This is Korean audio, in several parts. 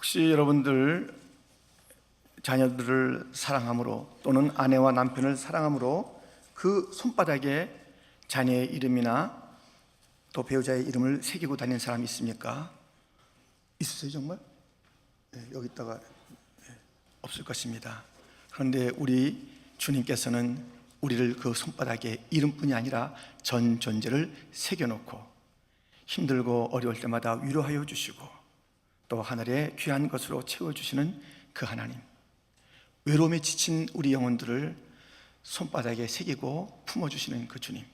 혹시 여러분들 자녀들을 사랑함으로 또는 아내와 남편을 사랑함으로 그 손바닥에 자녀의 이름이나 또 배우자의 이름을 새기고 다니는 사람이 있습니까? 있으세요 정말? 네, 여기다가 없을 것입니다. 그런데 우리 주님께서는 우리를 그 손바닥에 이름뿐이 아니라 전 존재를 새겨놓고 힘들고 어려울 때마다 위로하여 주시고 또 하늘의 귀한 것으로 채워주시는 그 하나님, 외로움에 지친 우리 영혼들을 손바닥에 새기고 품어주시는 그 주님,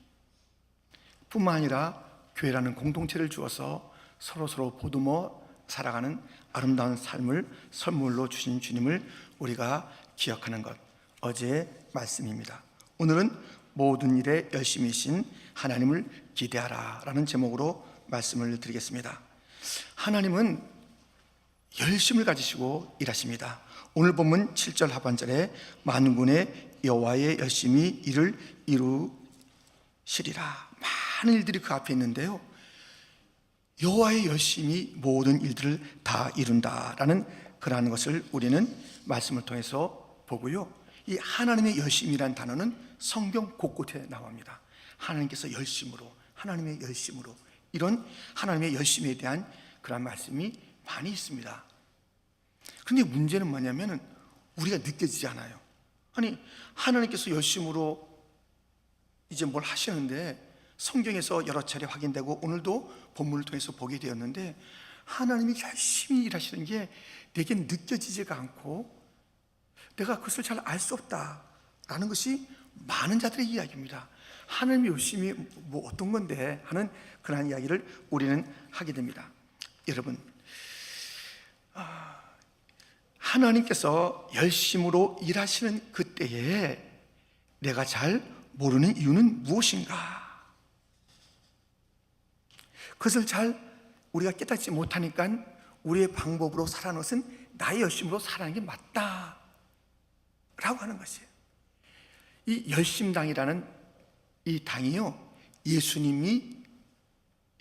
뿐만 아니라 교회라는 공동체를 주어서 서로 보듬어 살아가는 아름다운 삶을 선물로 주신 주님을 우리가 기억하는 것, 어제의 말씀입니다. 오늘은 모든 일에 열심이신 하나님을 기대하라 라는 제목으로 말씀을 드리겠습니다. 하나님은 열심을 가지시고 일하십니다. 오늘 본문 7절 하반절에 만군의 여호와의 열심히 일을 이루시리라, 많은 일들이 그 앞에 있는데요, 여호와의 열심히 모든 일들을 다 이룬다라는 그러한 것을 우리는 말씀을 통해서 보고요, 이 하나님의 열심이란 단어는 성경 곳곳에 나옵니다. 하나님께서 열심으로, 하나님의 열심으로, 이런 하나님의 열심에 대한 그런 말씀이 많이 있습니다. 그런데 문제는 뭐냐면 우리가 느껴지지 않아요. 아니, 하나님께서 열심으로 이제 뭘 하시는데 성경에서 여러 차례 확인되고 오늘도 본문을 통해서 보게 되었는데 하나님이 열심히 일하시는 게 내게 느껴지지가 않고 내가 그것을 잘 알 수 없다라는 것이 많은 자들의 이야기입니다. 하나님이 열심히 뭐 어떤 건데 하는 그런 이야기를 우리는 하게 됩니다. 여러분, 하나님께서 열심으로 일하시는 그때에 내가 잘 모르는 이유는 무엇인가? 그것을 잘 우리가 깨닫지 못하니까 우리의 방법으로 살아가는 것은 나의 열심으로 살아가는 게 맞다 라고 하는 것이에요. 이 열심당이라는 이 당이요, 예수님이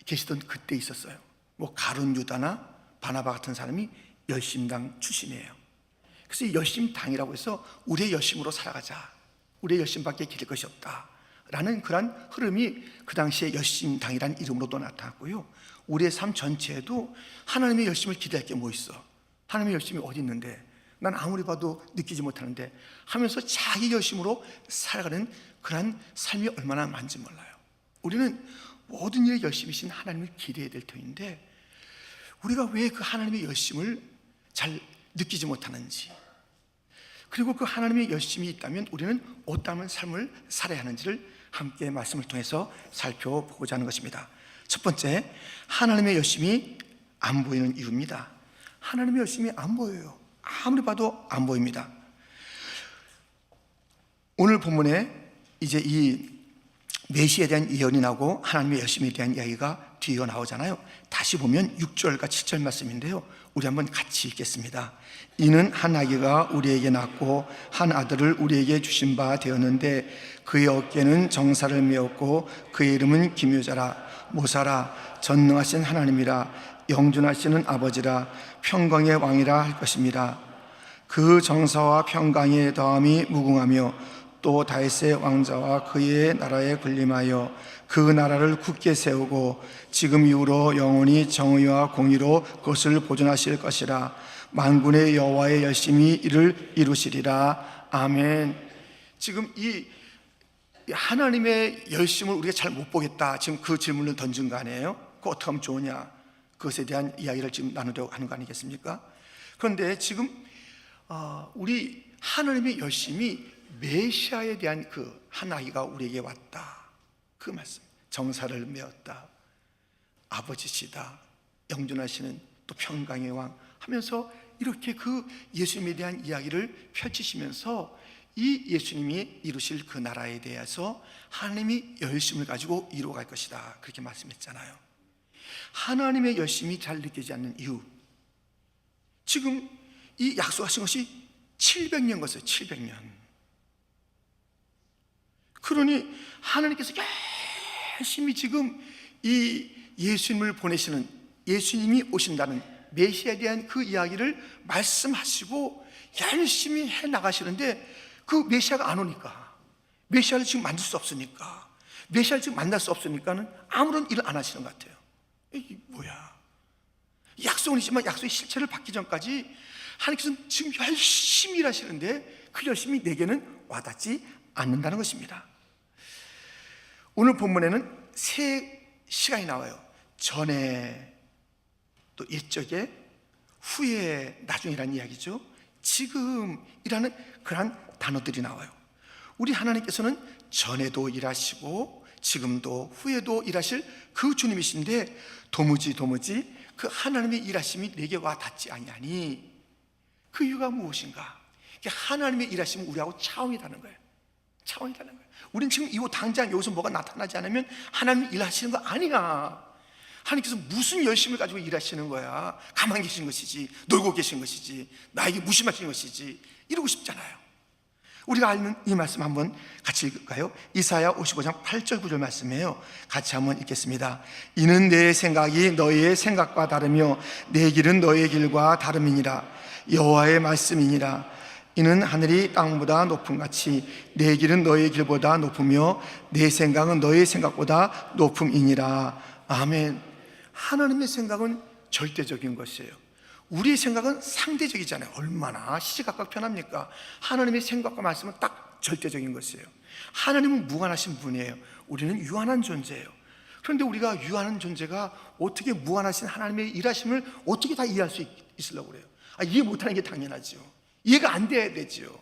계시던 그때 있었어요. 뭐 가룟 유다나 바나바 같은 사람이 열심당 출신이에요. 그래서 이 열심당이라고 해서 우리의 열심으로 살아가자, 우리의 열심밖에 기댈 것이 없다 라는 그런 흐름이 그 당시에 열심당이라는 이름으로도 나타났고요, 우리의 삶 전체에도 하나님의 열심을 기대할 게 뭐 있어? 하나님의 열심이 어디 있는데? 난 아무리 봐도 느끼지 못하는데 하면서 자기 열심으로 살아가는 그런 삶이 얼마나 많은지 몰라요. 우리는 모든 일에 열심이신 하나님을 기대해야 될 터인데 우리가 왜 그 하나님의 열심을 잘 느끼지 못하는지, 그리고 그 하나님의 열심이 있다면 우리는 어떠한 삶을 살아야 하는지를 함께 말씀을 통해서 살펴보고자 하는 것입니다. 첫 번째, 하나님의 열심이 안 보이는 이유입니다. 하나님의 열심이 안 보여요. 아무리 봐도 안 보입니다. 오늘 본문에 이제 이 메시아에 대한 예언이 나오고 하나님의 열심에 대한 이야기가 뒤에 나오잖아요. 다시 보면 6절과 7절 말씀인데요, 우리 한번 같이 읽겠습니다. 이는 한 아기가 우리에게 낳고 한 아들을 우리에게 주신 바 되었는데 그의 어깨는 정사를 메었고 그의 이름은 기묘자라, 모사라, 전능하신 하나님이라, 영존하시는 아버지라, 평강의 왕이라 할 것입니다. 그 정사와 평강의 더함이 무궁하며 또 다윗의 왕자와 그의 나라에 군림하여 그 나라를 굳게 세우고 지금 이후로 영원히 정의와 공의로 그것을 보존하실 것이라. 만군의 여호와의 열심히 이를 이루시리라. 아멘. 지금 이 하나님의 열심을 우리가 잘 못 보겠다, 지금 그 질문을 던진 거 아니에요? 그거 어떻게 하면 좋으냐, 그것에 대한 이야기를 지금 나누려고 하는 거 아니겠습니까? 그런데 지금 우리 하나님의 열심이 메시아에 대한 그 한 아기가 우리에게 왔다, 그 말씀, 정사를 메었다, 아버지시다, 영존하시는 또 평강의 왕 하면서 이렇게 그 예수님에 대한 이야기를 펼치시면서 이 예수님이 이루실 그 나라에 대해서 하나님이 열심을 가지고 이루어갈 것이다, 그렇게 말씀했잖아요. 하나님의 열심이 잘 느끼지 않는 이유, 지금 이 약속하신 것이 700년 것이에요. 700년. 그러니 하나님께서 열심히 지금 이 예수님을 보내시는, 예수님이 오신다는 메시아에 대한 그 이야기를 말씀하시고 열심히 해 나가시는데 그 메시아가 안 오니까, 메시아를 지금 만들 수 없으니까, 메시아를 지금 만날 수 없으니까는 아무런 일을 안 하시는 것 같아요. 이게 뭐야? 약속은 있지만 약속의 실체를 받기 전까지 하나님께서는 지금 열심히 일하시는데 그 열심이 내게는 와닿지 않는다는 것입니다. 오늘 본문에는 세 시간이 나와요. 전에, 또 옛적에, 후에, 나중이라는 이야기죠. 지금이라는 그러한 단어들이 나와요. 우리 하나님께서는 전에도 일하시고 지금도 후에도 일하실 그 주님이신데 도무지 그 하나님의 일하심이 내게 와 닿지 아니하니 그 이유가 무엇인가? 하나님의 일하심은 우리하고 차원이 다른 거예요. 차원이 다른 거예요. 우리는 지금 이 당장 여기서 뭐가 나타나지 않으면 하나님이 일하시는 거 아니야. 하나님께서 무슨 열심을 가지고 일하시는 거야? 가만히 계신 것이지, 놀고 계신 것이지, 나에게 무심하신 것이지, 이러고 싶잖아요. 우리가 아는 이 말씀 한번 같이 읽을까요? 이사야 55장 8절 9절 말씀이에요. 같이 한번 읽겠습니다. 이는 내 생각이 너희의 생각과 다르며 내 길은 너희의 길과 다름이니라. 여호와의 말씀이니라. 이는 하늘이 땅보다 높음 같이 내 길은 너희의 길보다 높으며 내 생각은 너희의 생각보다 높음이니라. 아멘. 하나님의 생각은 절대적인 것이에요. 우리의 생각은 상대적이잖아요. 얼마나 시시각각 편합니까? 하나님의 생각과 말씀은 딱 절대적인 것이에요. 하나님은 무한하신 분이에요. 우리는 유한한 존재예요. 그런데 우리가 유한한 존재가 어떻게 무한하신 하나님의 일하심을 어떻게 다 이해할 수 있으려고 그래요? 이해 못하는 게 당연하죠. 이해가 안 돼야 되죠.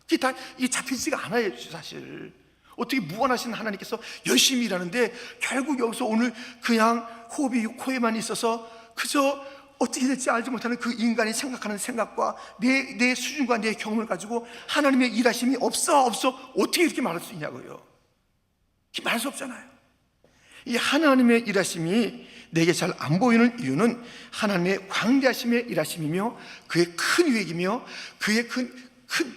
그게 다 이게 잡히지가 않아요, 사실. 어떻게 무한하신 하나님께서 열심히 일하는데 결국 여기서 오늘 그냥 호흡이 코에만 있어서 그저 어떻게 될지 알지 못하는 그 인간이 생각하는 생각과 내 수준과 내 경험을 가지고 하나님의 일하심이 없어 어떻게 이렇게 말할 수 있냐고요. 이렇게 말할 수 없잖아요. 이 하나님의 일하심이 내게 잘 안 보이는 이유는 하나님의 광대하심의 일하심이며 그의 큰 계획이며 그의 큰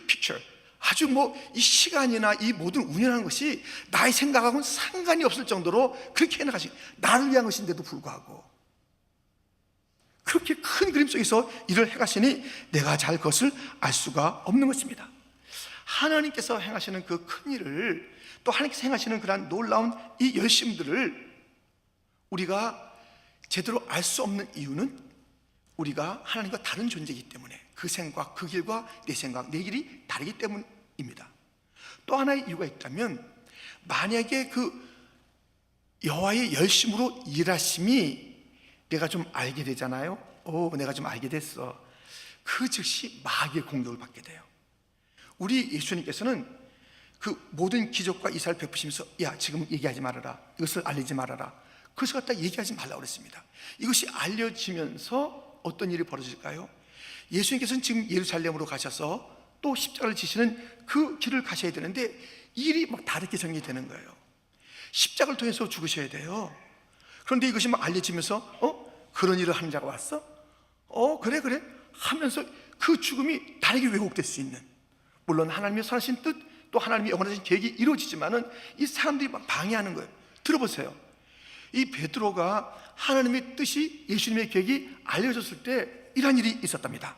픽처, 아주 이 시간이나 이 모든 운영하는 것이 나의 생각하고는 상관이 없을 정도로 그렇게 해나가시, 나를 위한 것인데도 불구하고 그렇게 큰 그림 속에서 일을 해가시니 내가 잘 그것을 알 수가 없는 것입니다. 하나님께서 행하시는 그 큰 일을, 또 하나님께서 행하시는 그러한 놀라운 이 열심들을 우리가 제대로 알 수 없는 이유는 우리가 하나님과 다른 존재이기 때문에, 그 생각, 그 길과 내 생각, 내 길이 다르기 때문입니다. 또 하나의 이유가 있다면, 만약에 그 여호와의 열심으로 일하심이 내가 좀 알게 되잖아요. 내가 좀 알게 됐어. 그 즉시 마귀의 공격을 받게 돼요. 우리 예수님께서는 그 모든 기적과 이사를 베푸시면서 지금 얘기하지 말아라, 이것을 알리지 말아라, 그것을 갖다 얘기하지 말라고 그랬습니다. 이것이 알려지면서 어떤 일이 벌어질까요? 예수님께서는 지금 예루살렘으로 가셔서 또 십자가를 지시는 그 길을 가셔야 되는데 일이 막 다르게 전개되는 거예요. 십자가를 통해서 죽으셔야 돼요. 그런데 이것이 막 알려지면서 그런 일을 하는 자가 왔어? 그래 하면서 그 죽음이 다르게 왜곡될 수 있는, 물론 하나님의 선하신 뜻, 또 하나님의 영원하신 계획이 이루어지지만은 이 사람들이 막 방해하는 거예요. 들어보세요. 이 베드로가 하나님의 뜻이, 예수님의 계획이 알려졌을 때 이런 일이 있었답니다.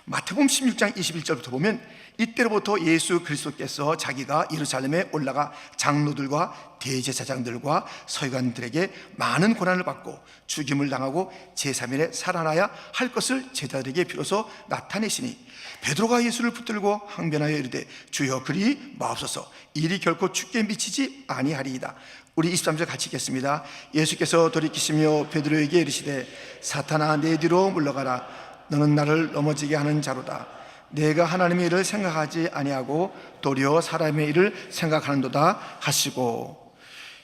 마태복음 16장 21절부터 보면, 이때로부터 예수 그리스도께서 자기가 예루살렘에 올라가 장로들과 대제사장들과 서기관들에게 많은 고난을 받고 죽임을 당하고 제3일에 살아나야 할 것을 제자들에게 비로소 나타내시니, 베드로가 예수를 붙들고 항변하여 이르되 주여 그리 마옵소서, 일이 결코 죽게 미치지 아니하리이다. 우리 23절 같이 읽겠습니다. 예수께서 돌이키시며 베드로에게 이르시되 사탄아 내 뒤로 물러가라, 너는 나를 넘어지게 하는 자로다. 내가 하나님의 일을 생각하지 아니하고 도리어 사람의 일을 생각하는도다 하시고,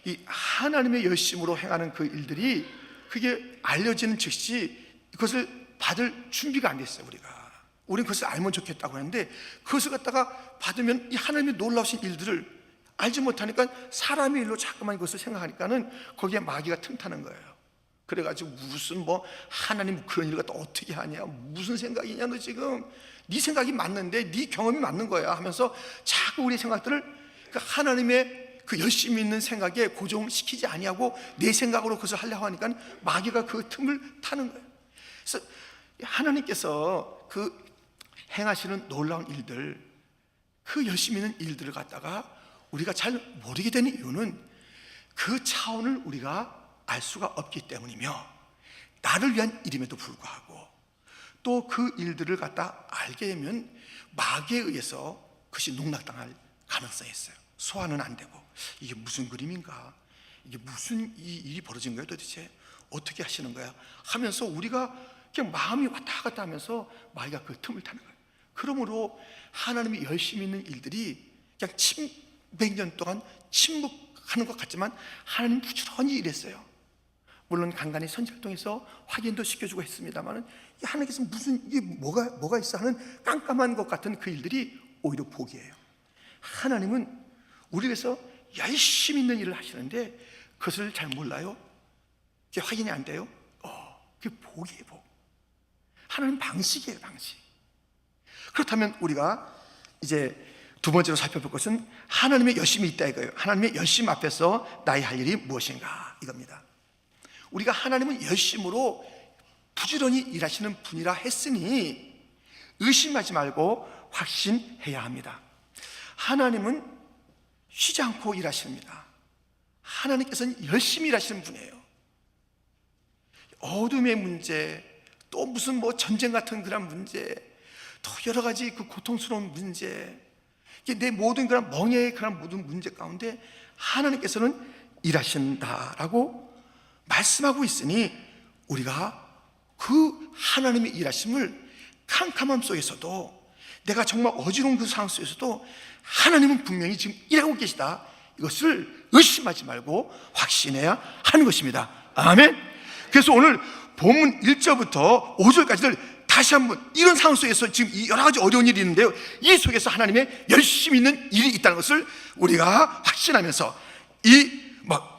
이 하나님의 열심으로 행하는 그 일들이 그게 알려지는 즉시 그것을 받을 준비가 안 됐어요. 우리는 그것을 알면 좋겠다고 하는데 그것을 갖다가 받으면 이 하나님의 놀라우신 일들을 알지 못하니까 사람의 일로 자꾸만 그것을 생각하니까는 거기에 마귀가 틈타는 거예요. 그래가지고 무슨 하나님 그런 일 갖다 어떻게 하냐, 무슨 생각이냐, 너 지금 네 생각이 맞는데 네 경험이 맞는 거야 하면서 자꾸 우리 생각들을 하나님의 그 열심히 있는 생각에 고정시키지 아니하고 내 생각으로 그것을 하려고 하니까 마귀가 그 틈을 타는 거예요. 그래서 하나님께서 그 행하시는 놀라운 일들, 그 열심히 있는 일들을 갖다가 우리가 잘 모르게 되는 이유는 그 차원을 우리가 알 수가 없기 때문이며, 나를 위한 일임에도 불구하고 또 그 일들을 갖다 알게 되면 마귀에 의해서 그것이 농락당할 가능성이 있어요. 소화는 안 되고, 이게 무슨 그림인가, 이게 무슨 이 일이 벌어진 거야, 도대체 어떻게 하시는 거야 하면서 우리가 그냥 마음이 왔다 갔다 하면서 마귀가 그 틈을 타는 거예요. 그러므로 하나님이 열심히 있는 일들이 그냥 100년 동안 침묵하는 것 같지만 하나님 부지런히 일했어요. 물론 간간히 선지를 통해서 확인도 시켜주고 했습니다만, 하나님께서 무슨 이게 뭐가 있어 하는 깜깜한 것 같은 그 일들이 오히려 복이에요. 하나님은 우리 위해서 열심히 있는 일을 하시는데 그것을 잘 몰라요? 그게 확인이 안 돼요? 그게 복이에요, 복. 하나님 방식이에요, 방식. 그렇다면 우리가 이제 두 번째로 살펴볼 것은 하나님의 열심이 있다 이거예요. 하나님의 열심 앞에서 나의 할 일이 무엇인가, 이겁니다. 우리가 하나님은 열심으로 부지런히 일하시는 분이라 했으니 의심하지 말고 확신해야 합니다. 하나님은 쉬지 않고 일하십니다. 하나님께서는 열심히 일하시는 분이에요. 어둠의 문제, 또 무슨 전쟁 같은 그런 문제, 또 여러 가지 그 고통스러운 문제, 내 모든 그런 멍해의 그런 모든 문제 가운데 하나님께서는 일하신다라고 말씀하고 있으니, 우리가 그 하나님의 일하심을 캄캄함 속에서도, 내가 정말 어지러운 그 상황 속에서도 하나님은 분명히 지금 일하고 계시다, 이것을 의심하지 말고 확신해야 하는 것입니다. 아멘. 그래서 오늘 본문 1절부터 5절까지를 다시 한번 이런 상황 속에서 지금 여러 가지 어려운 일이 있는데요, 이 속에서 하나님의 열심히 있는 일이 있다는 것을 우리가 확신하면서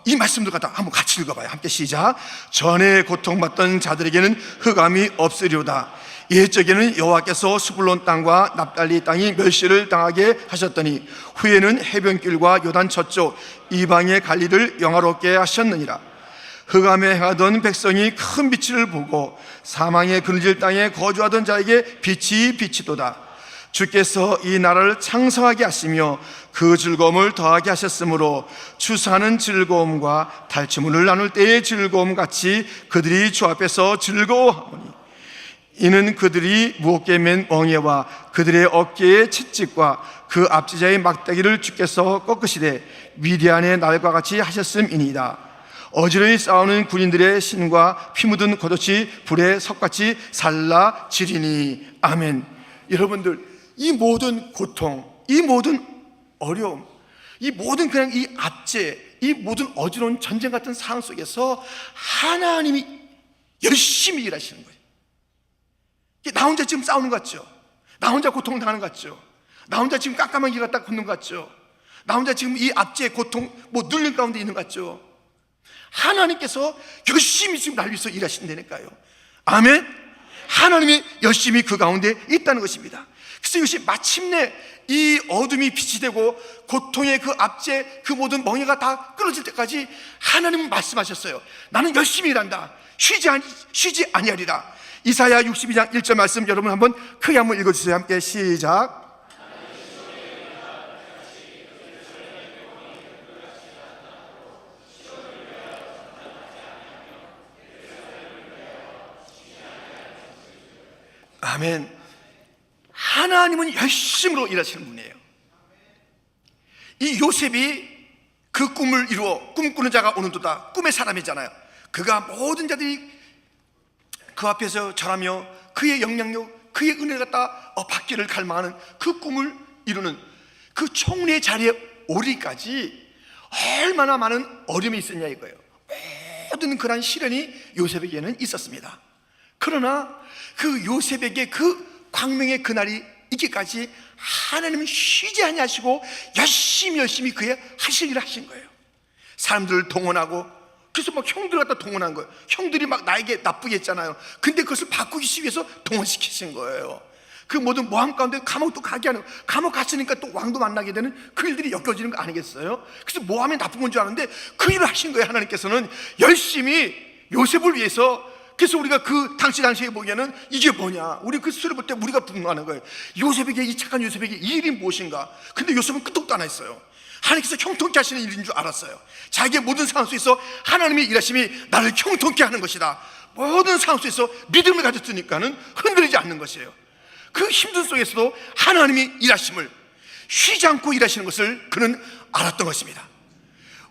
이 말씀들 갖다 한번 같이 읽어봐요. 함께 시작. 전에 고통받던 자들에게는 흑암이 없으리로다. 옛적에는 여호와께서 스불론 땅과 납달리 땅이 멸시를 당하게 하셨더니 후에는 해변길과 요단 저쪽 이방의 갈리를 영화롭게 하셨느니라. 흑암에 행하던 백성이 큰 빛을 보고 사망의 그늘질 땅에 거주하던 자에게 빛이 비치도다. 주께서 이 나라를 창성하게 하시며 그 즐거움을 더하게 하셨으므로 추수하는 즐거움과 달치문을 나눌 때의 즐거움 같이 그들이 주 앞에서 즐거워하오니, 이는 그들이 무겁게 맨 멍에와 그들의 어깨의 채찍과 그 앞지자의 막대기를 주께서 꺾으시되 미디안의 날과 같이 하셨음이니이다. 어지러이 싸우는 군인들의 신과 피 묻은 겉옷이 불에 석같이 살라지리니. 아멘. 여러분들, 이 모든 고통, 이 모든 어려움, 이 모든 그냥 이 압제, 이 모든 어지러운 전쟁 같은 상황 속에서 하나님이 열심히 일하시는 거예요. 나 혼자 지금 싸우는 것 같죠? 나 혼자 고통을 당하는 것 같죠? 나 혼자 지금 깜깜한 길 갖다 걷는 것 같죠? 나 혼자 지금 이 압제, 고통, 눌림 가운데 있는 것 같죠? 하나님께서 열심히 지금 날 위해서 일하신다니까요. 아멘. 하나님이 열심히 그 가운데 있다는 것입니다. 그래서 이것이 마침내 이 어둠이 빛이 되고 고통의 그 압제, 그 모든 멍해가 다 끊어질 때까지 하나님은 말씀하셨어요. 나는 열심히 일한다. 쉬지 아니하리라. 이사야 62장 1절 말씀 여러분 한번 크게 한번 읽어주세요. 함께 시작. 아멘. 하나님은 열심으로 일하시는 분이에요. 이 요셉이 그 꿈을 이루어 꿈꾸는 자가 오는도다, 꿈의 사람이잖아요. 그가 모든 자들이 그 앞에서 절하며 그의 영향력, 그의 은혜를 갖다 받기를 갈망하는 그 꿈을 이루는 그 총리의 자리에 오리까지 얼마나 많은 어려움이 있었냐 이거예요. 모든 그런 시련이 요셉에게는 있었습니다. 그러나 그 요셉에게 그 광명의 그날이 있기까지 하나님은 쉬지 아니하시고 열심히 그의 하실 일을 하신 거예요. 사람들을 동원하고, 그래서 막 형들을 갖다 동원한 거예요. 형들이 막 나에게 나쁘게 했잖아요. 근데 그것을 바꾸기 위해서 동원시키신 거예요. 그 모든 모함 가운데 감옥도 가게 하는, 감옥 갔으니까 또 왕도 만나게 되는 그 일들이 엮여지는 거 아니겠어요? 그래서 모함이 나쁜 건 줄 아는데 그 일을 하신 거예요. 하나님께서는 열심히 요셉을 위해서 그래서 우리가 그 당시에 보기에는 이게 뭐냐, 우리 그 수를 볼 때 우리가 분노하는 거예요. 요셉에게, 이 착한 요셉에게 이 일이 무엇인가. 근데 요셉은 끄떡도 안 했어요. 하나님께서 형통케 하시는 일인 줄 알았어요. 자기의 모든 상황 속에서 하나님의 일하심이 나를 형통케 하는 것이다. 모든 상황 속에서 믿음을 가졌으니까는 흔들리지 않는 것이에요. 그 힘든 속에서도 하나님이 일하심을, 쉬지 않고 일하시는 것을 그는 알았던 것입니다.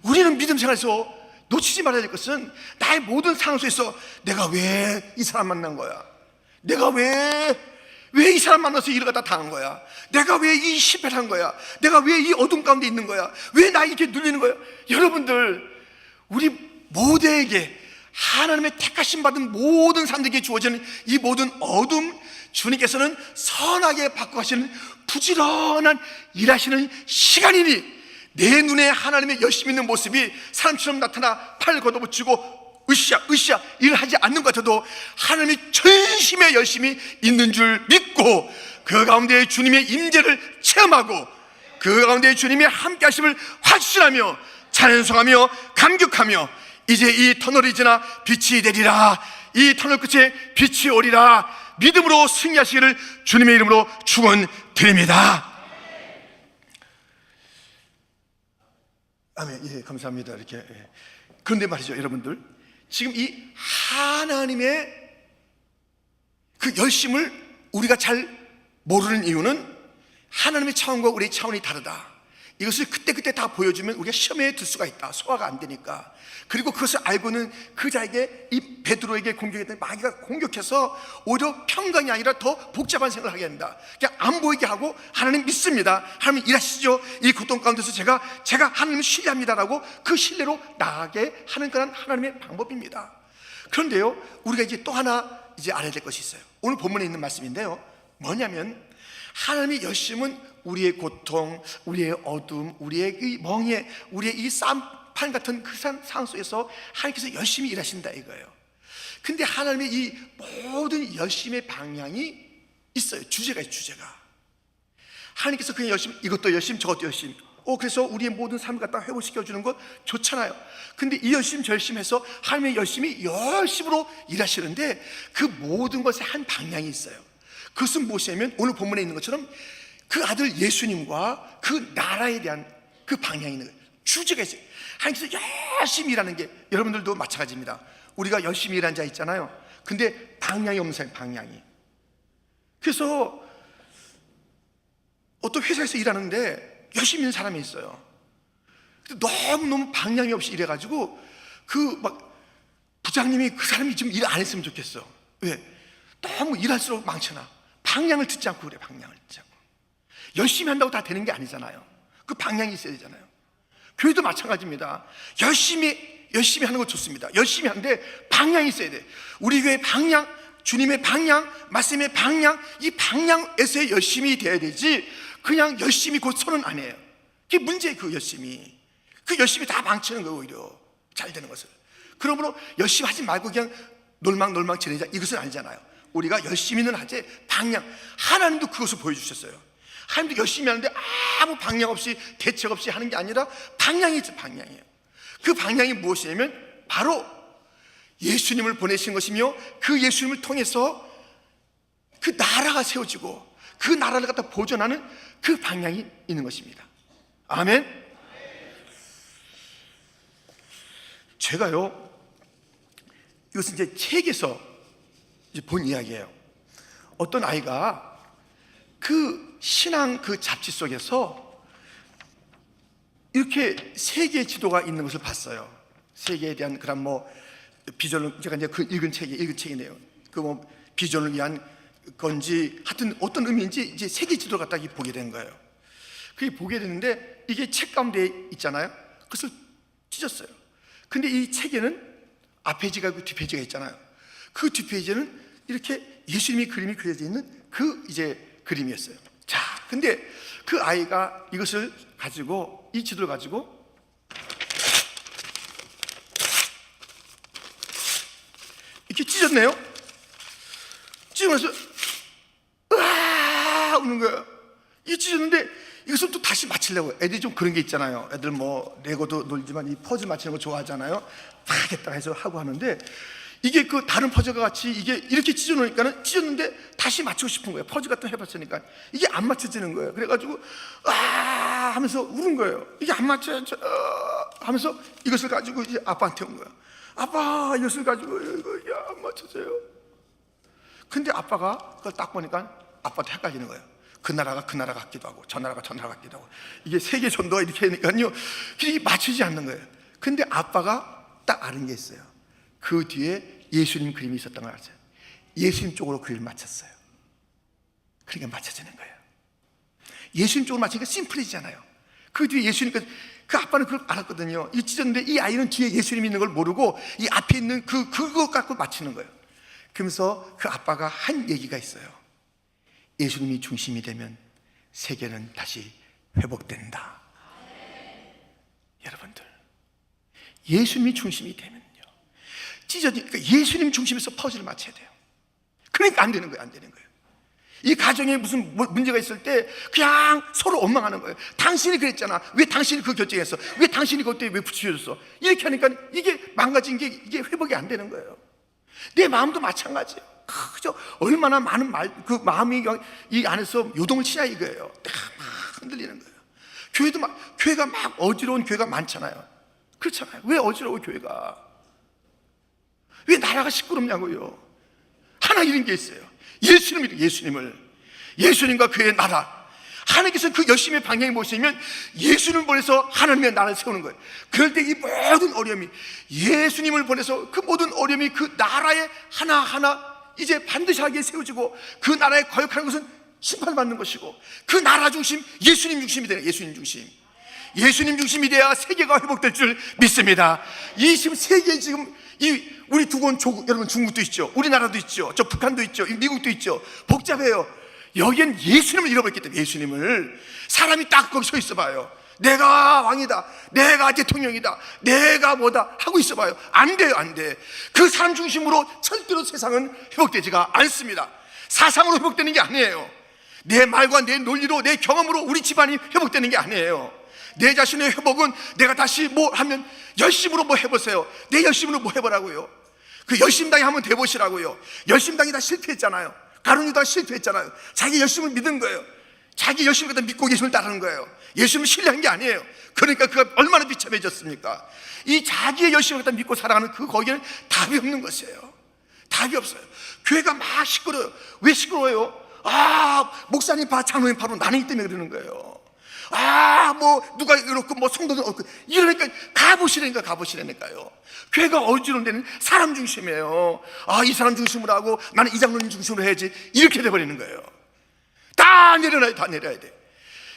우리는 믿음 생활에서 놓치지 말아야 될 것은, 나의 모든 상황 속에서 내가 왜 이 사람 만난 거야? 내가 왜 이 사람 만나서 이를 갖다 당한 거야? 내가 왜 이 실패를 한 거야? 내가 왜 이 어둠 가운데 있는 거야? 왜 나 이렇게 눌리는 거야? 여러분들, 우리 모두에게, 하나님의 택하심 받은 모든 사람들에게 주어지는 이 모든 어둠, 주님께서는 선하게 바꿔가시는 부지런한 일하시는 시간이니, 내 눈에 하나님의 열심히 있는 모습이 사람처럼 나타나 팔 걷어붙이고 으쌰 일을 하지 않는 것 같아도 하나님이 전심에 열심히 있는 줄 믿고, 그 가운데 주님의 임재를 체험하고, 그 가운데 주님의 함께 하심을 확신하며 찬송하며 감격하며, 이제 이 터널이 지나 빛이 되리라, 이 터널 끝에 빛이 오리라 믿음으로 승리하시기를 주님의 이름으로 축원드립니다. 아멘. 예, 감사합니다. 이렇게. 예. 그런데 말이죠, 여러분들, 지금 이 하나님의 그 열심을 우리가 잘 모르는 이유는, 하나님의 차원과 우리의 차원이 다르다. 이것을 그때 다 보여주면 우리가 시험에 들 수가 있다. 소화가 안 되니까. 그리고 그것을 알고는 그 자에게, 이 베드로에게 공격했던 마귀가 공격해서 오히려 평강이 아니라 더 복잡한 생각을 하게 된다. 그냥 안 보이게 하고, 하나님 믿습니다, 하나님 일하시죠, 이 고통 가운데서 제가 하나님을 신뢰합니다라고 그 신뢰로 나가게 하는 그런 하나님의 방법입니다. 그런데요, 우리가 이제 또 하나 이제 알아야 될 것이 있어요. 오늘 본문에 있는 말씀인데요, 뭐냐면, 하나님의 열심은 우리의 고통, 우리의 어둠, 우리의 이 멍에, 우리의 이 쌈판 같은 그 상황 속에서 하나님께서 열심히 일하신다 이거예요. 근데 하나님의 이 모든 열심의 방향이 있어요. 주제가 있어요. 주제가. 하나님께서 그냥 열심, 이것도 열심, 저것도 열심. 그래서 우리의 모든 삶을 갖다 회복시켜주는 것 좋잖아요. 근데 이 열심 저 열심해서 하나님의 열심이 열심으로 일하시는데, 그 모든 것에 한 방향이 있어요. 그것은 무엇이냐면, 오늘 본문에 있는 것처럼 그 아들 예수님과 그 나라에 대한 그 방향이 있는 거예요. 주제가 있어요. 하나님께서 열심히 일하는 게, 여러분들도 마찬가지입니다. 우리가 열심히 일하는 자 있잖아요. 근데 방향이 없는 사람이, 방향이. 그래서 어떤 회사에서 일하는데 열심히 있는 사람이 있어요. 근데 너무 방향이 없이 일해가지고 부장님이 그 사람이 좀 일 안 했으면 좋겠어. 왜? 너무 일할수록 망쳐놔. 방향을 듣지 않고 그래. 방향을 듣지 않고. 열심히 한다고 다 되는 게 아니잖아요. 그 방향이 있어야 되잖아요. 교회도 마찬가지입니다. 열심히 하는 거 좋습니다. 열심히 하는데 방향이 있어야 돼. 우리 교회 방향, 주님의 방향, 말씀의 방향, 이 방향에서 열심히 돼야 되지, 그냥 열심히 곧 선언 안 해요. 그게 문제예요. 그 열심히 다 망치는 거예요. 오히려 잘 되는 것을. 그러므로 열심히 하지 말고 그냥 놀망 지내자, 이것은 아니잖아요. 우리가 열심히는 하지, 방향, 하나님도 그것을 보여주셨어요. 하나님도 열심히 하는데 아무 방향 없이, 대책 없이 하는 게 아니라 방향이 있죠. 방향이에요. 그 방향이 무엇이냐면 바로 예수님을 보내신 것이며, 그 예수님을 통해서 그 나라가 세워지고 그 나라를 갖다 보존하는 그 방향이 있는 것입니다. 아멘. 제가요, 이것은 이제 책에서 이제 본 이야기예요. 어떤 아이가 그 신앙 그 잡지 속에서 이렇게 세계의 지도가 있는 것을 봤어요. 세계에 대한 그런 비전을, 제가 이제 그 읽은 책이네요. 그 비전을 위한 건지 하여튼 어떤 의미인지 이제 세계 지도를 갖다 보게 된 거예요. 그게 보게 됐는데, 이게 책 가운데 있잖아요. 그것을 찢었어요. 근데 이 책에는 앞페이지가 있고 뒷페이지가 있잖아요. 그 뒷페이지는 이렇게 예수님이 그림이 그려져 있는 그 이제 그림이었어요. 자, 근데 그 아이가 이것을 가지고, 이 지도를 가지고 이렇게 찢었네요. 찢으면서 으아 우는 거예요. 이 찢었는데 이것을 또 다시 맞추려고. 애들이 좀 그런 게 있잖아요. 애들 레고도 놀지만 이 퍼즐 맞추는 거 좋아하잖아요. 다 됐다 해서 하고 하는데, 이게 그 다른 퍼즐과 같이 이게 이렇게 찢어놓으니까는 찢었는데 다시 맞추고 싶은 거예요. 퍼즐 같은 거 해봤으니까 이게 안 맞춰지는 거예요. 그래가지고 아 하면서 우는 거예요. 이게 안 맞춰져 하면서 이것을 가지고 이제 아빠한테 온 거예요. 아빠 이것을 가지고 이거 안 맞춰져요. 근데 아빠가 그걸 딱 보니까 아빠한테 헷갈리는 거예요. 그 나라가 그 나라 같기도 하고 저 나라가 저 나라 같기도 하고 이게 세계 전도가 이렇게 하니까요 이게 맞추지 않는 거예요. 근데 아빠가 딱 아는 게 있어요. 그 뒤에 예수님 그림이 있었던 걸 알았어요. 예수님 쪽으로 그림을 맞췄어요. 그러니까 맞춰지는 거예요. 예수님 쪽으로 맞추니까 심플해지잖아요. 그 뒤에 예수님, 그 아빠는 그걸 알았거든요. 이 찢었는데 이 아이는 뒤에 예수님이 있는 걸 모르고 이 앞에 있는 그거 갖고 맞추는 거예요. 그러면서 그 아빠가 한 얘기가 있어요. 예수님이 중심이 되면 세계는 다시 회복된다. 여러분들, 예수님이 중심이 되면요 찢어지니까 예수님 중심에서 퍼즐을 맞춰야 돼요. 그러니까 안 되는 거예요. 안 되는 거예요. 이 가정에 무슨 문제가 있을 때 그냥 서로 원망하는 거예요. 당신이 그랬잖아. 왜 당신이 그 결정했어? 왜 당신이 그때 왜 붙여줬어? 이렇게 하니까 이게 망가진 게 이게 회복이 안 되는 거예요. 내 마음도 마찬가지예요. 그죠? 얼마나 많은 그 마음이 이 안에서 요동을 치냐 이거예요. 막 흔들리는 거예요. 교회가 막 어지러운 교회가 많잖아요. 그렇잖아요. 왜 어지러워 교회가? 왜 나라가 시끄럽냐고요? 하나 이런 게 있어요. 예수님과 그의 나라. 하나님께서 그 열심의 방향이 무엇이냐면 예수님을 보내서 하나님의 나라를 세우는 거예요. 그럴 때 이 모든 어려움이 예수님을 보내서 그 모든 어려움이 그 나라에 하나하나 이제 반드시 하게 세워지고 그 나라에 거역하는 것은 심판받는 것이고 그 나라 중심, 예수님 중심이 되는 예수님 중심. 예수님 중심이 돼야 세계가 회복될 줄 믿습니다. 이 지금 세계 지금 우리 두건 조국, 여러분 중국도 있죠. 우리나라도 있죠. 저 북한도 있죠. 미국도 있죠. 복잡해요. 여기엔 예수님을 잃어버렸기 때문에 예수님을 사람이 딱 거기 서 있어 봐요. 내가 왕이다. 내가 대통령이다. 내가 뭐다 하고 있어 봐요. 안 돼요. 안 돼. 그 사람 중심으로 절대로 세상은 회복되지가 않습니다. 사상으로 회복되는 게 아니에요. 내 말과 내 논리로 내 경험으로 우리 집안이 회복되는 게 아니에요. 내 자신의 회복은 내가 다시 뭐 하면 열심으로 뭐 해보세요. 내 열심으로 뭐 해보라고요. 그 열심당이 한번 돼보시라고요. 열심당이 다 실패했잖아요. 가룟유다가 실패했잖아요. 자기 열심을 믿은 거예요. 자기 열심을 갖다 믿고 예수님을 따르는 거예요. 예수님을 신뢰한 게 아니에요. 그러니까 그가 얼마나 비참해졌습니까? 이 자기의 열심을 갖다 믿고 살아가는 거기에는 답이 없는 것이에요. 답이 없어요. 교회가 막 시끄러워요. 왜 시끄러워요? 목사님 봐, 장로님 바로 나누기 때문에 그러는 거예요. 누가 이렇고 성도들 없고 이러니까 가보시라니까요. 교회가 어지러운 데는 사람 중심이에요. 이 사람 중심으로 하고 나는 이 장로님 중심으로 해야지 이렇게 돼버리는 거예요. 다 내려야 돼.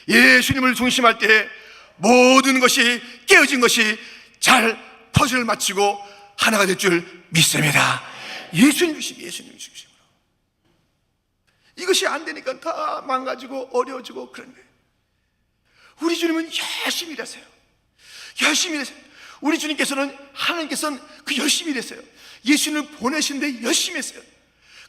예수님을 중심할 때 모든 것이 깨어진 것이 잘 퍼즐을 맞추고 하나가 될 줄 믿습니다. 예수님 중심으로. 이것이 안 되니까 다 망가지고 어려워지고 그런 거예요. 우리 주님은 열심히 일하세요. 우리 주님께서는 하나님께서는 그 열심히 일했어요. 예수님을 보내신데 열심히 했어요.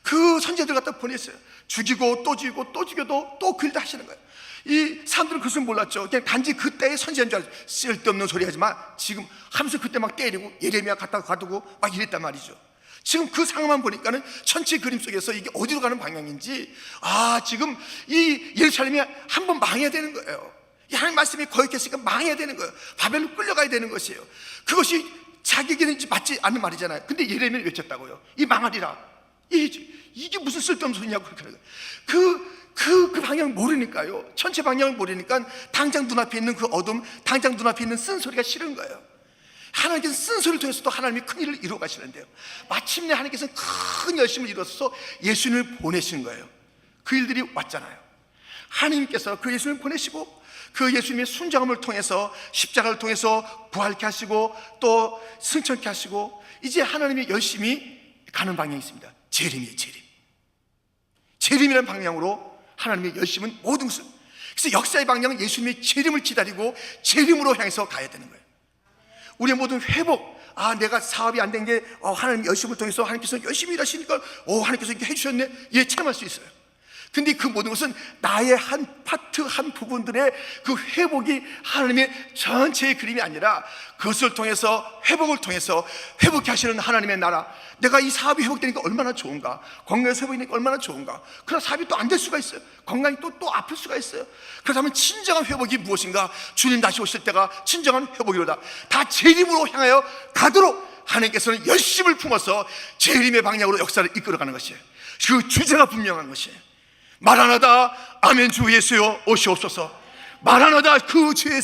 그 선지자들 갖다 보냈어요. 죽이고 또 죽이고 또 죽여도 또 그 일도 하시는 거예요. 이 사람들은 그것을 몰랐죠. 그냥 단지 그때의 선지자인 줄 알았어요. 쓸데없는 소리 하지 마. 지금 하면서 그때 막 때리고 예레미야 갖다 가두고 막 이랬단 말이죠. 지금 그 상황만 보니까는 전체 그림 속에서 이게 어디로 가는 방향인지 지금 이 예루살렘이 한번 망해야 되는 거예요. 이 하나님 말씀이 거역했으니까 망해야 되는 거예요. 바벨로 끌려가야 되는 것이에요. 그것이 자기에게는 맞지 않는 말이잖아요. 근데 예레미야는 외쳤다고요. 이 망하리라. 이게 무슨 쓸데없는 소리냐고 그렇게 하는 거예요. 그 방향을 모르니까요. 전체 방향을 모르니까 당장 눈앞에 있는 그 어둠, 당장 눈앞에 있는 쓴소리가 싫은 거예요. 하나님께서 쓴소리를 통해서도 하나님이 큰 일을 이루어 가시는데요. 마침내 하나님께서는 큰 열심을 이루어서 예수님을 보내신 거예요. 그 일들이 왔잖아요. 하나님께서 그 예수님을 보내시고 그 예수님의 순장함을 통해서 십자가를 통해서 부활케 하시고 또 승천케 하시고 이제 하나님이 열심히 가는 방향이 있습니다. 재림이에요. 재림이라는 방향으로 하나님의 열심은 모든 것을, 그래서 역사의 방향은 예수님의 재림을 기다리고 재림으로 향해서 가야 되는 거예요. 우리의 모든 회복, 내가 사업이 안 된 게 하나님 열심을 통해서 하나님께서 열심히 일하시니까 하나님께서 이렇게 해주셨네, 체험할 수 있어요. 근데 그 모든 것은 나의 한 파트, 한 부분들의 그 회복이 하나님의 전체의 그림이 아니라 그것을 통해서, 회복을 통해서 회복케 하시는 하나님의 나라. 내가 이 사업이 회복되니까 얼마나 좋은가, 건강에서 회복되니까 얼마나 좋은가. 그러나 사업이 또 안 될 수가 있어요. 건강이 또 아플 수가 있어요. 그렇다면 진정한 회복이 무엇인가? 주님 다시 오실 때가 진정한 회복이로다. 다 재림으로 향하여 가도록 하나님께서는 열심을 품어서 재림의 방향으로 역사를 이끌어가는 것이에요. 그 주제가 분명한 것이에요. 마라나다, 아멘, 주 예수여 오시옵소서. 마라나다, 그 주의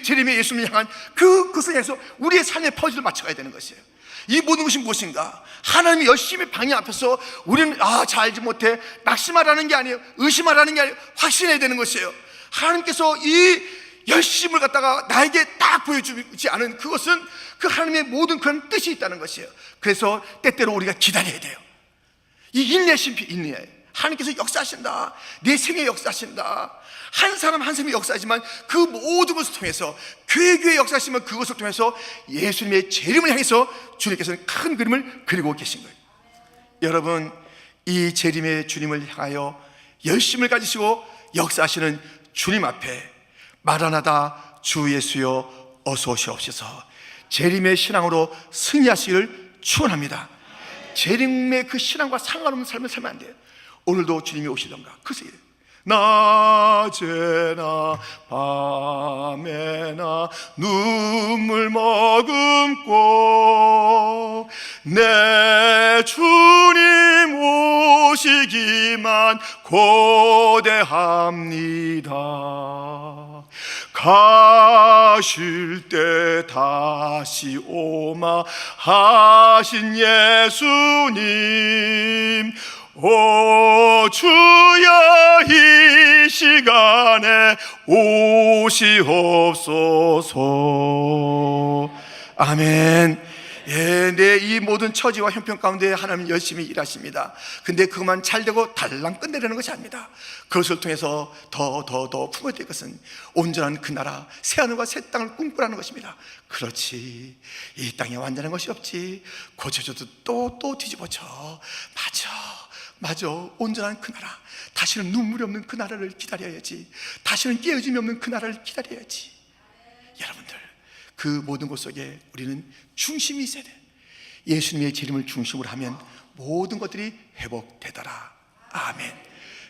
재림의 예수님을 향한 그것을 향해서 우리의 삶의 퍼즐을 맞춰가야 되는 것이에요. 이 모든 것이 무엇인가? 하나님이 열심히 방향 앞에서 우리는 잘 알지 못해 낙심하라는 게 아니에요. 의심하라는 게 아니에요. 확신해야 되는 것이에요. 하나님께서 이 열심을 갖다가 나에게 딱 보여주지 않은 그것은 그 하나님의 모든 그런 뜻이 있다는 것이에요. 그래서 때때로 우리가 기다려야 돼요. 이 인내심피, 인내. 하나님께서 역사하신다. 내 생에 역사하신다. 한 사람 한 사람이 역사하지만 그 모든 것을 통해서, 교회 역사하시면 그것을 통해서 예수님의 재림을 향해서 주님께서는 큰 그림을 그리고 계신 거예요. 여러분, 이 재림의 주님을 향하여 열심을 가지시고 역사하시는 주님 앞에 마라나다, 주 예수여 어서 오시옵소서. 재림의 신앙으로 승리하시기를 축원합니다. 재림의 그 신앙과 상관없는 삶을 살면 안 돼요. 오늘도 주님이 오시던가, 글쎄요, 낮에나 밤에나 눈물 머금고 내 주님 오시기만 고대합니다. 가실 때 다시 오마 하신 예수님, 오 주여 이 시간에 오시옵소서. 아멘. 예, 내 이 모든 처지와 형편 가운데 하나님 열심히 일하십니다. 근데 그것만 잘되고 달랑 끝내려는 것이 아닙니다. 그것을 통해서 더 품어야 될 것은 온전한 그 나라, 새하늘과 새 땅을 꿈꾸라는 것입니다. 그렇지, 이 땅에 완전한 것이 없지. 고쳐져도 또 뒤집어져. 맞아, 온전한 그 나라, 다시는 눈물이 없는 그 나라를 기다려야지. 다시는 깨어짐이 없는 그 나라를 기다려야지. 여러분들, 그 모든 것 속에 우리는 중심이 있어야 돼. 예수님의 재림을 중심으로 하면 모든 것들이 회복되더라. 아멘.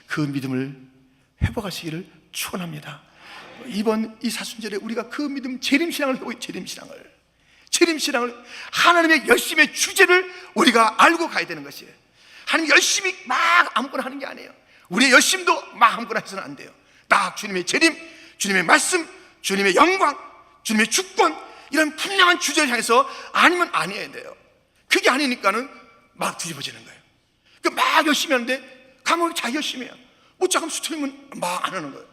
그 믿음을 회복하시기를 축원합니다. 이번 이 사순절에 우리가 그 믿음, 재림신앙을 회복해. 재림신앙을 하나님의 열심의 주제를 우리가 알고 가야 되는 것이에요. 하나님 열심히 막 아무거나 하는 게 아니에요. 우리의 열심도 막 아무거나 해서는 안 돼요. 딱 주님의 재림, 주님의 말씀, 주님의 영광, 주님의 주권, 이런 분명한 주제를 향해서 아니면 아니어야 돼요. 그게 아니니까는 막 뒤집어지는 거예요. 막 열심히 하는데 감옥이 자기 열심히 해요. 뭐 조금 수틀리면 막 안 하는 거예요.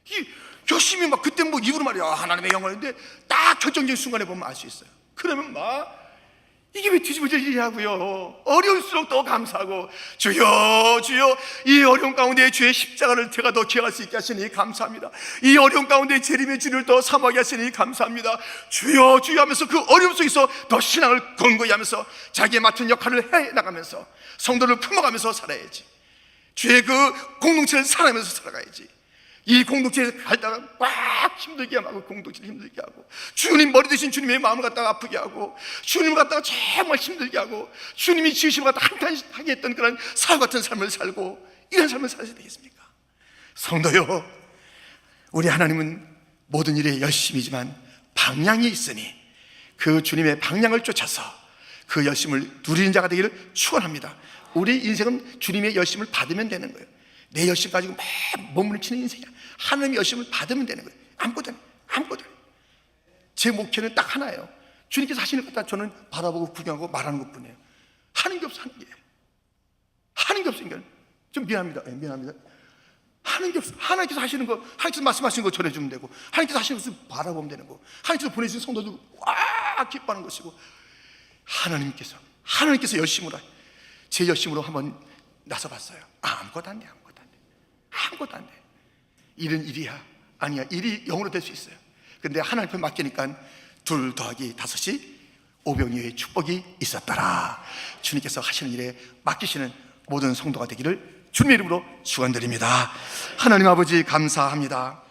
이 열심히 막 그때 뭐 입으로 말이야 하나님의 영광인데 딱 결정적인 순간에 보면 알 수 있어요. 그러면 막 이게 왜 뒤집어질 일이냐고요. 어려울수록 더 감사하고, 주여 이 어려운 가운데 주의 십자가를 제가 더 기억할 수 있게 하시니 감사합니다. 이 어려운 가운데 재림의 주를 더 사모하게 하시니 감사합니다. 주여 하면서 그 어려움 속에서 더 신앙을 건고히 하면서 자기의 맡은 역할을 해나가면서 성도를 품어가면서 살아야지. 주의 그 공동체를 살아가면서 살아가야지. 이 공동체에 갈다가 막 힘들게 하고, 공동체를 힘들게 하고, 주님 머리 대신 주님의 마음을 갖다가 아프게 하고, 주님을 갖다가 정말 힘들게 하고, 주님이 지으심을 갖다가 한탄하게 했던 그런 사후 같은 삶을 살고, 이런 삶을 살아야 되겠습니까? 성도요, 우리 하나님은 모든 일에 열심이지만 방향이 있으니 그 주님의 방향을 쫓아서 그 열심을 누리는 자가 되기를 축원합니다. 우리 인생은 주님의 열심을 받으면 되는 거예요. 내 열심 가지고 막 머무르치는 인생이야. 하나님의 열심을 받으면 되는 거예요. 아무것도 제 목표는 딱 하나예요. 주님께서 하시는 것 다 저는 바라보고 구경하고 말하는 것 뿐이에요. 하는 게 없어. 하는 게 없으니까 좀 미안합니다. 하는 게 없어. 하나님께서 하시는 거, 하나님께서 말씀하시는 거 전해주면 되고, 하나님께서 하시는 것을 바라보면 되는 거, 하나님께서 보내주신 성도들 와 기뻐하는 것이고, 하나님께서 열심으로, 제 열심으로 한번 나서봤어요. 아무것도 안 돼. 일은 일이야. 아니야, 일이 영으로 될 수 있어요. 근데 하나님 앞에 맡기니까 2 더하기 5이 오병이어의 축복이 있었더라. 주님께서 하시는 일에 맡기시는 모든 성도가 되기를 주님의 이름으로 축원드립니다. 하나님 아버지 감사합니다.